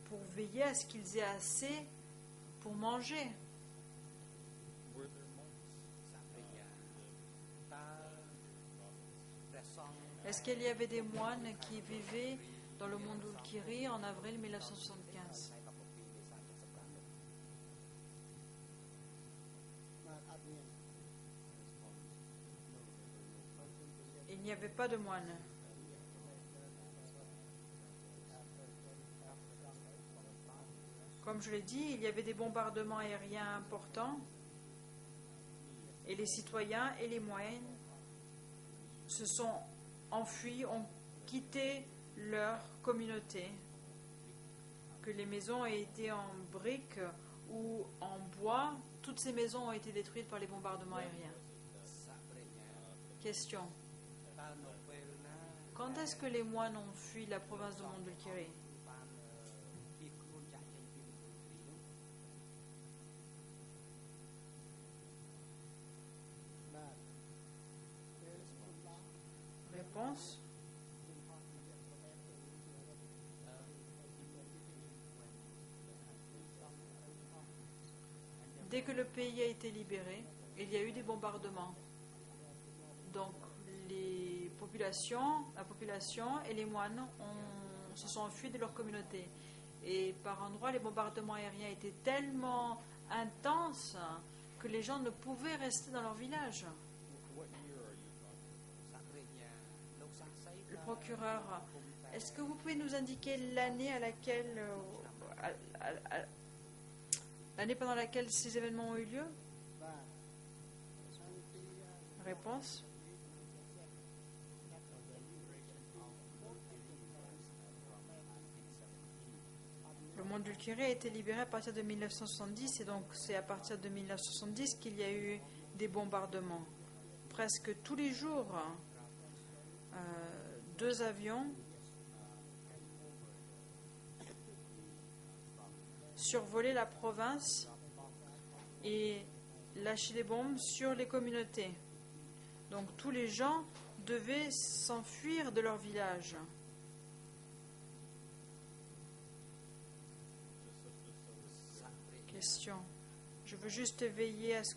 pour veiller à ce qu'ils aient assez pour manger. Est-ce qu'il y avait des moines qui vivaient dans le Mondulkiri en avril 1975? Il n'y avait pas de moines. Comme je l'ai dit, il y avait des bombardements aériens importants et les citoyens et les moines se sont enfuis, ont quitté leur communauté, que les maisons aient été en briques ou en bois, toutes ces maisons ont été détruites par les bombardements aériens. Question. Quand est-ce que les moines ont fui la province de Mondulkiri? Réponse. Dès que le pays a été libéré, il y a eu des bombardements. Donc la population et les moines se sont enfuis de leur communauté. Et par endroits, les bombardements aériens étaient tellement intenses que les gens ne pouvaient rester dans leur village. Le procureur, est-ce que vous pouvez nous indiquer l'année à laquelle, l'année pendant laquelle ces événements ont eu lieu? Réponse. Le Mondulkiri a été libéré à partir de 1970 et donc c'est à partir de 1970 qu'il y a eu des bombardements. Presque tous les jours, 2 avions survolaient la province et lâchaient des bombes sur les communautés. Donc tous les gens devaient s'enfuir de leur village. Question. Je veux juste veiller à ce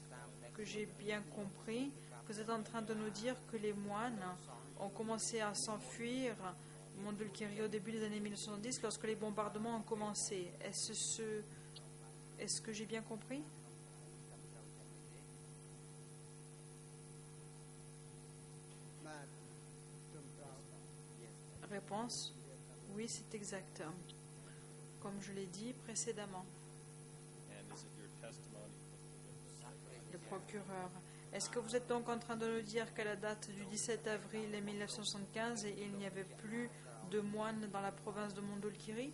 que j'ai bien compris. Vous êtes en train de nous dire que les moines ont commencé à s'enfuir Mondulkiri au début des années 1970 lorsque les bombardements ont commencé. Est-ce que j'ai bien compris? Réponse. Oui, c'est exact. Comme je l'ai dit précédemment. Le procureur. Est-ce que vous êtes donc en train de nous dire qu'à la date du 17 avril 1975, il n'y avait plus de moines dans la province de Mondulkiri?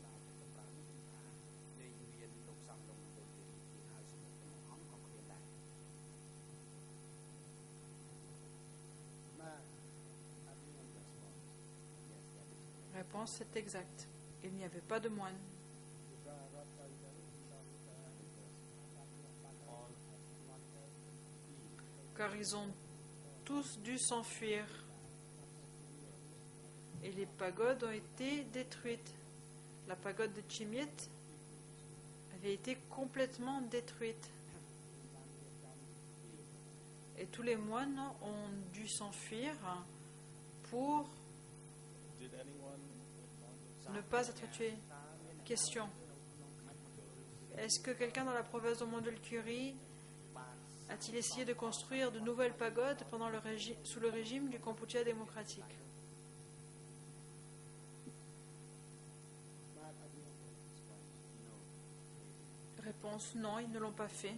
Réponse, c'est exact. Il n'y avait pas de moines. Car ils ont tous dû s'enfuir. Et les pagodes ont été détruites. La pagode de Chimiet avait été complètement détruite. Et tous les moines ont dû s'enfuir pour ne pas être tués. Question. Est-ce que quelqu'un dans la province de Mondulkiri a-t-il essayé de construire de nouvelles pagodes sous le régime du Kampuchea démocratique? Réponse, non, ils ne l'ont pas fait.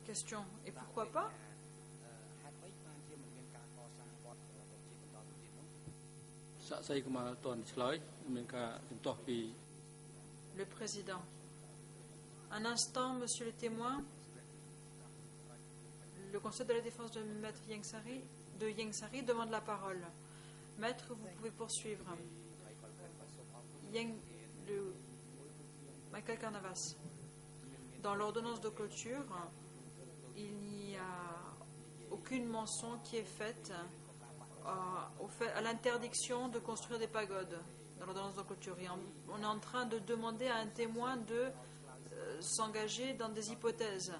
Question, et pourquoi pas? Le président. Un instant, monsieur le témoin. Le Conseil de la défense de Maître Yengsari demande la parole. Maître, vous pouvez poursuivre. Michael Carnavas. Dans l'ordonnance de clôture, il n'y a aucune mention qui est faite à l'interdiction de construire des pagodes dans l'ordonnance de clôture. Et on est en train de demander à un témoin de s'engager dans des hypothèses.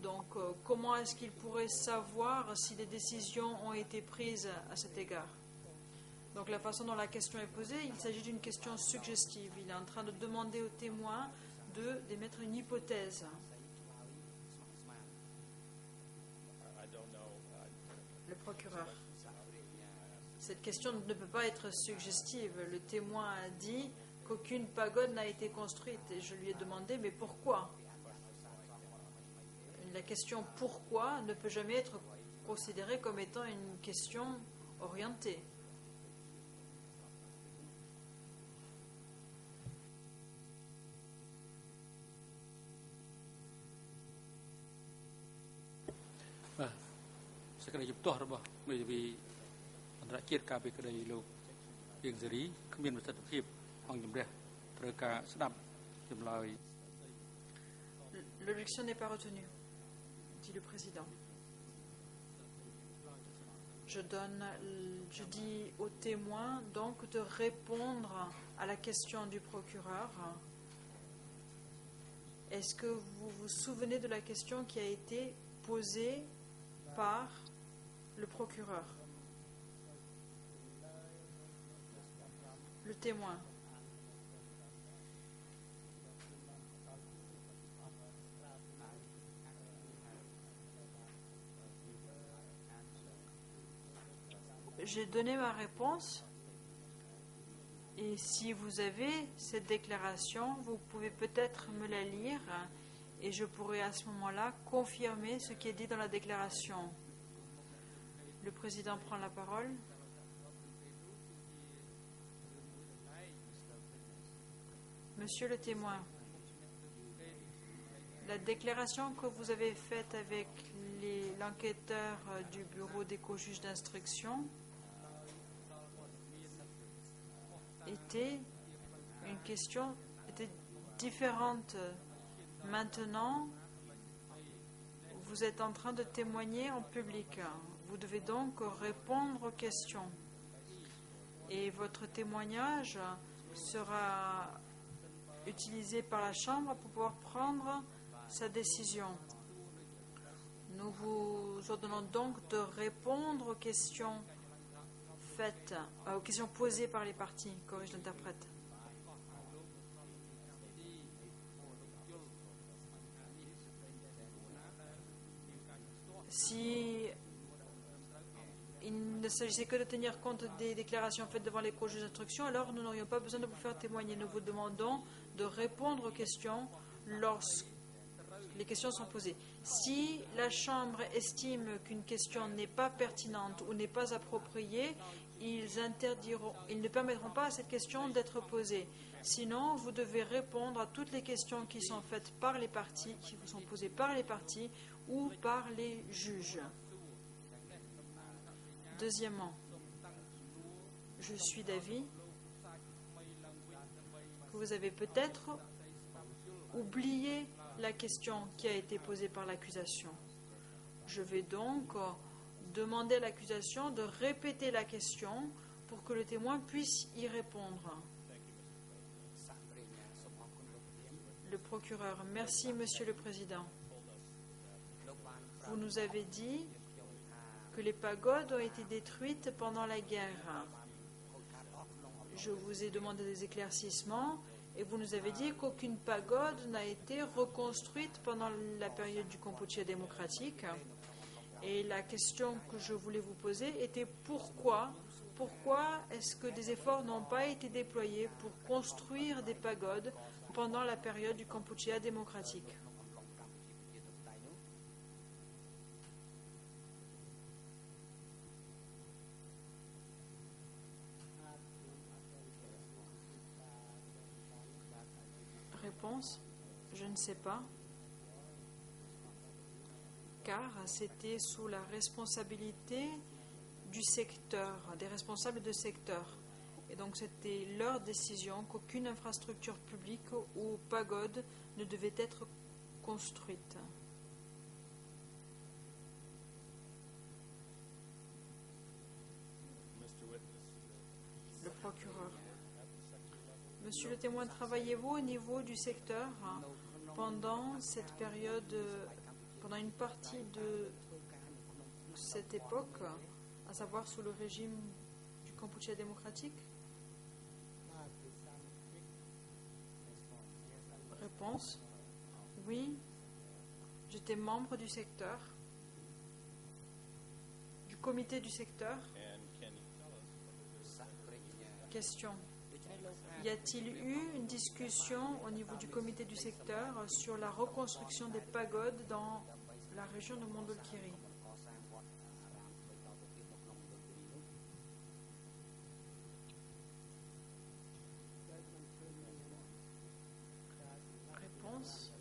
Donc, comment est-ce qu'il pourrait savoir si des décisions ont été prises à cet égard? Donc, la façon dont la question est posée, il s'agit d'une question suggestive. Il est en train de demander au témoin d'émettre une hypothèse. Le procureur. Cette question ne peut pas être suggestive. Le témoin a dit qu'aucune pagode n'a été construite. Et je lui ai demandé, mais pourquoi? La question pourquoi ne peut jamais être considérée comme étant une question orientée. L'objection n'est pas retenue, dit le président. Je dis au témoin donc de répondre à la question du procureur. Est-ce que vous vous souvenez de la question qui a été posée par le procureur? Le témoin. J'ai donné ma réponse et si vous avez cette déclaration, vous pouvez peut-être me la lire et je pourrai à ce moment-là confirmer ce qui est dit dans la déclaration. Le président prend la parole. Monsieur le témoin, la déclaration que vous avez faite avec l'enquêteur du bureau des co-juges d'instruction était différente. Maintenant, vous êtes en train de témoigner en public. Vous devez donc répondre aux questions. Et votre témoignage sera utilisé par la Chambre pour pouvoir prendre sa décision. Nous vous ordonnons donc de répondre aux questions aux questions posées par les parties, corrige l'interprète. Si il ne s'agissait que de tenir compte des déclarations faites devant les co-juges d'instruction, alors nous n'aurions pas besoin de vous faire témoigner. Nous vous demandons de répondre aux questions lorsque les questions sont posées. Si la Chambre estime qu'une question n'est pas pertinente ou n'est pas appropriée, ils ne permettront pas à cette question d'être posée. Sinon, vous devez répondre à toutes les questions qui sont faites par les parties, qui vous sont posées par les parties ou par les juges. Deuxièmement, je suis d'avis que vous avez peut-être oublié la question qui a été posée par l'accusation. Je vais donc demander à l'accusation de répéter la question pour que le témoin puisse y répondre. Le procureur. Merci, Monsieur le Président. Vous nous avez dit que les pagodes ont été détruites pendant la guerre. Je vous ai demandé des éclaircissements et vous nous avez dit qu'aucune pagode n'a été reconstruite pendant la période du Kampuchea démocratique. Et la question que je voulais vous poser était pourquoi est-ce que des efforts n'ont pas été déployés pour construire des pagodes pendant la période du Kampuchea démocratique? Réponse. Je ne sais pas, car c'était sous la responsabilité du secteur, des responsables de secteur. Et donc c'était leur décision qu'aucune infrastructure publique ou pagode ne devait être construite. Le procureur. Monsieur le témoin, travaillez-vous au niveau du secteur pendant cette période, pendant une partie de cette époque, à savoir sous le régime du Kampuchea démocratique? Réponse. Oui, j'étais membre du secteur, du comité du secteur. Question. Y a-t-il eu une discussion au niveau du comité du secteur sur la reconstruction des pagodes dans la région de Mondulkiri? Réponse.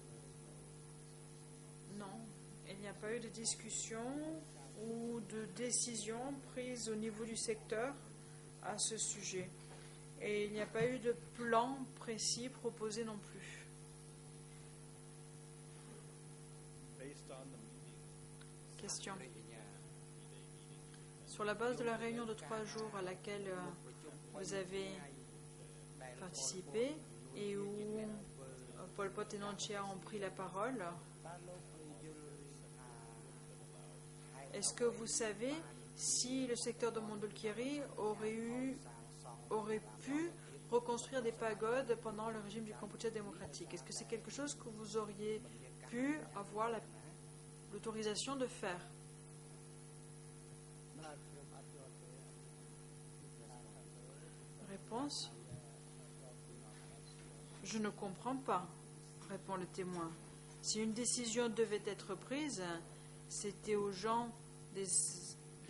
Non, il n'y a pas eu de discussion ou de décision prise au niveau du secteur à ce sujet. Et il n'y a pas eu de plan précis proposé non plus. Question. Sur la base de la réunion de 3 jours à laquelle vous avez participé et où Pol Pot et Nonchea ont pris la parole, est-ce que vous savez si le secteur de Mondulkiri aurait pu reconstruire des pagodes pendant le régime du Kampuchea démocratique? Est-ce que c'est quelque chose que vous auriez pu avoir l'autorisation de faire? Réponse. Je ne comprends pas, répond le témoin. Si une décision devait être prise, c'était aux gens des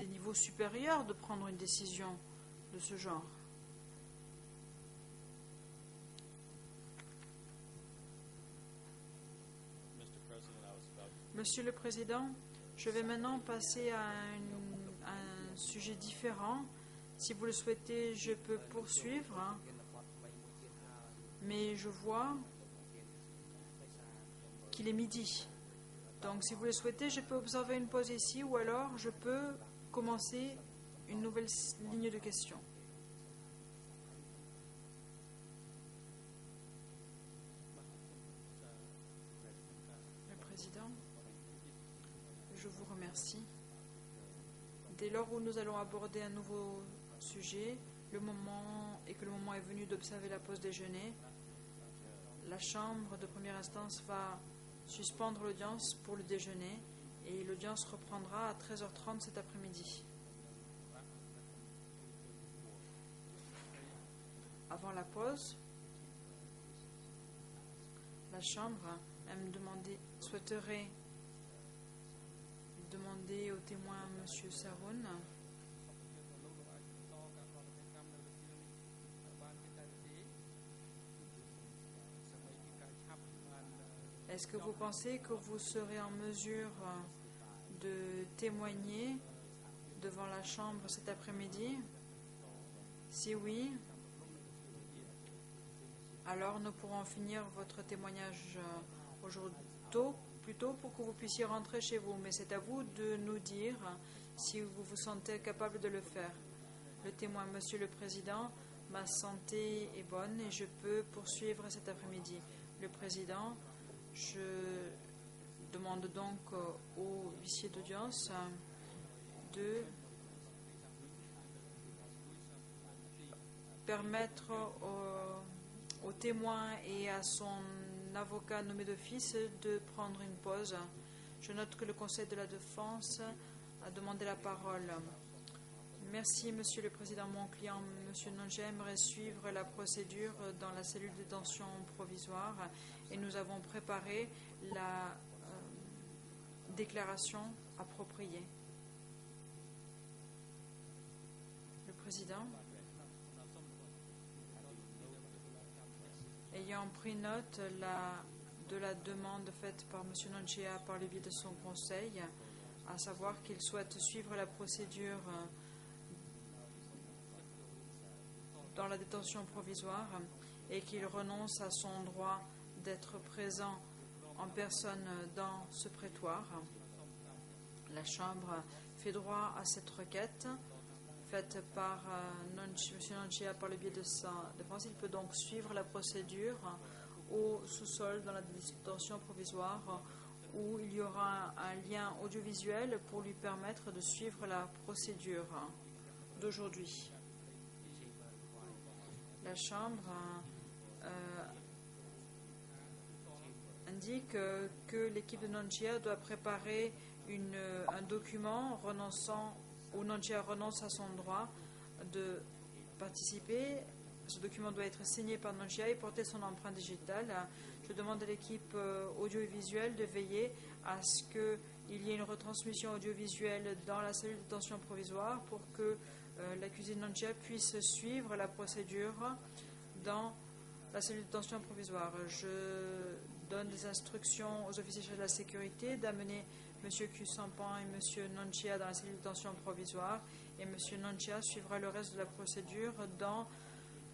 niveaux supérieurs de prendre une décision de ce genre. Monsieur le Président, je vais maintenant passer à un sujet différent. Si vous le souhaitez, je peux poursuivre, mais je vois qu'il est midi. Donc, si vous le souhaitez, je peux observer une pause ici ou alors je peux commencer une nouvelle ligne de questions. Le Président, je vous remercie. Dès lors où nous allons aborder un nouveau sujet, que le moment est venu d'observer la pause déjeuner, la Chambre de première instance va suspendre l'audience pour le déjeuner et l'audience reprendra à 13h30 cet après-midi. Avant la pause, la Chambre souhaiterait demander au témoin M. Saroun est-ce que vous pensez que vous serez en mesure de témoigner devant la Chambre cet après-midi? Si oui, alors nous pourrons finir votre témoignage aujourd'hui plus tôt pour que vous puissiez rentrer chez vous. Mais c'est à vous de nous dire si vous vous sentez capable de le faire. Le témoin, Monsieur le Président, ma santé est bonne et je peux poursuivre cet après-midi. Le Président, je demande donc au huissier d'audience de permettre au témoin et à son avocat nommé d'office de prendre une pause. Je note que le Conseil de la Défense a demandé la parole. Merci, Monsieur le Président. Mon client, Monsieur Nonchea, aimerait suivre la procédure dans la cellule de détention provisoire et nous avons préparé la déclaration appropriée. Le Président, ayant pris note de la demande faite par M. Nonchea par le biais de son conseil, à savoir qu'il souhaite suivre la procédure dans la détention provisoire et qu'il renonce à son droit d'être présent en personne dans ce prétoire. La Chambre fait droit à cette requête faite par M. Nonchea par le biais de sa défense. Il peut donc suivre la procédure au sous-sol dans la détention provisoire où il y aura un lien audiovisuel pour lui permettre de suivre la procédure d'aujourd'hui. La Chambre indique que l'équipe de Nonchea doit préparer un document où Nonchea renonce à son droit de participer. Ce document doit être signé par Nonchea et porter son empreinte digitale. Je demande à l'équipe audiovisuelle de veiller à ce qu'il y ait une retransmission audiovisuelle dans la cellule de détention provisoire pour que l'accusé Nonchea puisse suivre la procédure dans la cellule de détention provisoire. Je donne des instructions aux officiers de la sécurité d'amener M. Kusampan et M. Nonchea dans la cellule de détention provisoire et M. Nonchea suivra le reste de la procédure dans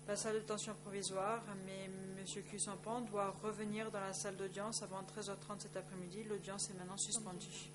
la salle de détention provisoire, mais M. Kusampan doit revenir dans la salle d'audience avant 13h30 cet après-midi. L'audience est maintenant suspendue.